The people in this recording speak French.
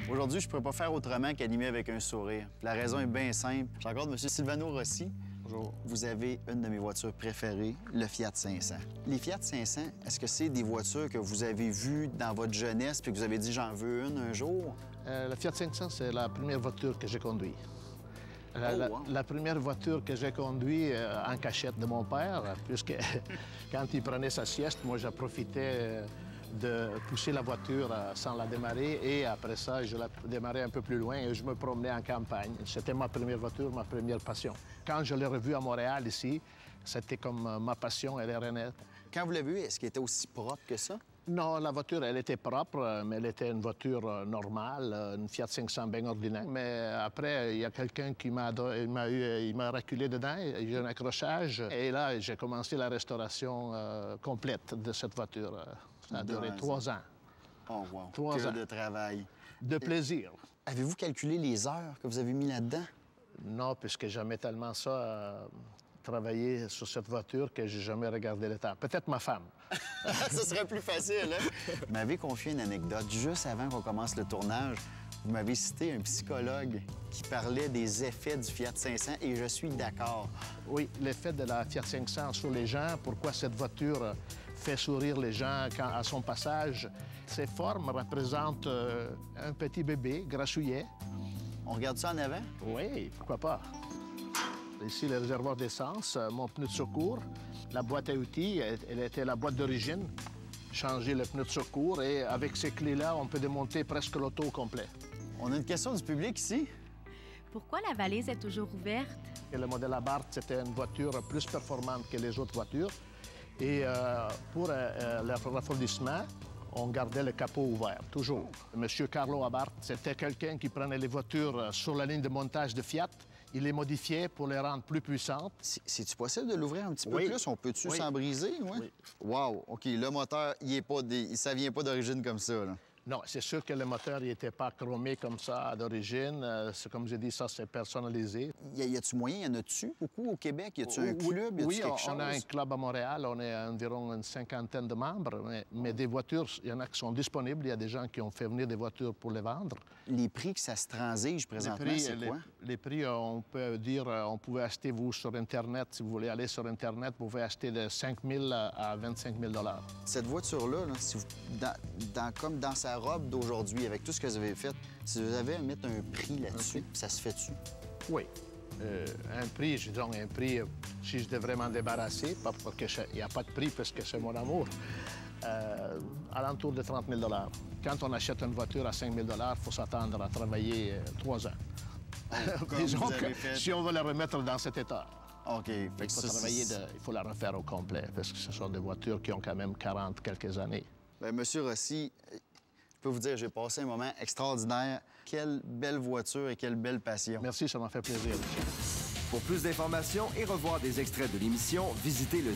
Aujourd'hui, je ne pourrais pas faire autrement qu'animer avec un sourire. La raison est bien simple. Je rencontre M. Silvano Rossi. Bonjour. Vous avez une de mes voitures préférées, le Fiat 500. Les Fiat 500, est-ce que c'est des voitures que vous avez vues dans votre jeunesse puis que vous avez dit « j'en veux une un jour » ? Le Fiat 500, c'est la première voiture que j'ai conduite. La première voiture que j'ai conduite en cachette de mon père, puisque quand il prenait sa sieste, moi, je profitais de pousser la voiture sans la démarrer et après ça, je la démarrais un peu plus loin et je me promenais en campagne. C'était ma première voiture, ma première passion. Quand je l'ai revue à Montréal, ici, c'était comme ma passion, elle est renée. Quand vous l'avez vue, est-ce qu'elle était aussi propre que ça? Non, la voiture, elle était propre, mais elle était une voiture normale, une Fiat 500 bien ordinaire. Mais après, il y a quelqu'un qui m'a reculé dedans, j'ai un accrochage. Et là, j'ai commencé la restauration complète de cette voiture. Ça a duré 3 ans. Oh, wow. 3 ans de travail. de plaisir. Avez-vous calculé les heures que vous avez mis là-dedans? Non, puisque j'aimais tellement ça, travailler sur cette voiture, que j'ai jamais regardé le temps. Peut-être ma femme. Ça serait plus facile, hein? Vous m'avez confié une anecdote. Juste avant qu'on commence le tournage, vous m'avez cité un psychologue qui parlait des effets du Fiat 500 et je suis d'accord. Oui, l'effet de la Fiat 500 sur les gens, pourquoi cette voiture fait sourire les gens à son passage. Ses formes représentent un petit bébé grassouillet. On regarde ça en avant? Oui, pourquoi pas. Ici, le réservoir d'essence, mon pneu de secours. La boîte à outils, elle était la boîte d'origine. Changer le pneu de secours et avec ces clés-là, on peut démonter presque l'auto au complet. On a une question du public ici. Pourquoi la valise est toujours ouverte? Et le modèle Abarth, c'était une voiture plus performante que les autres voitures. Et pour le refroidissement, on gardait le capot ouvert, toujours. Monsieur Carlo Abarth, c'était quelqu'un qui prenait les voitures sur la ligne de montage de Fiat. Il les modifiait pour les rendre plus puissantes. C'est-tu possible de l'ouvrir un petit peu Oui. plus? On peut-tu Oui. s'en briser? Oui. Wow! OK, le moteur, ça vient pas d'origine comme ça, là. Non, c'est sûr que le moteur n'était pas chromé comme ça d'origine. Comme j'ai dit, ça, c'est personnalisé. Y a-tu moyen? Y en a-tu beaucoup au Québec? Y a-tu un club? Oui, on a un club à Montréal. On est à environ une 50aine de membres. Mais des voitures, il y en a qui sont disponibles. Il y a des gens qui ont fait venir des voitures pour les vendre. Les prix que ça se transige présentement, c'est quoi? Les prix, on peut dire, on pouvait acheter, vous, sur Internet, si vous voulez aller sur Internet, vous pouvez acheter de 5 000 à 25 000 $. Cette voiture-là, là, si vous, comme dans sa robe d'aujourd'hui, avec tout ce que vous avez fait, si vous avez à mettre un prix là-dessus, ça se fait-tu? Oui. Un prix, je dirais un prix, si je devrais m'en débarrasser, pas parce qu'il n'y a pas de prix, parce que c'est mon amour, alentour de 30 000 $. Quand on achète une voiture à 5 000 $, il faut s'attendre à travailler 3 ans. Disons que si on veut la remettre dans cet état. OK. Il faut la refaire au complet, parce que ce sont des voitures qui ont quand même 40 quelques années. Bien, Monsieur Rossi, je peux vous dire, j'ai passé un moment extraordinaire. Quelle belle voiture et quelle belle passion. Merci, ça m'a fait plaisir. Pour plus d'informations et revoir des extraits de l'émission, visitez le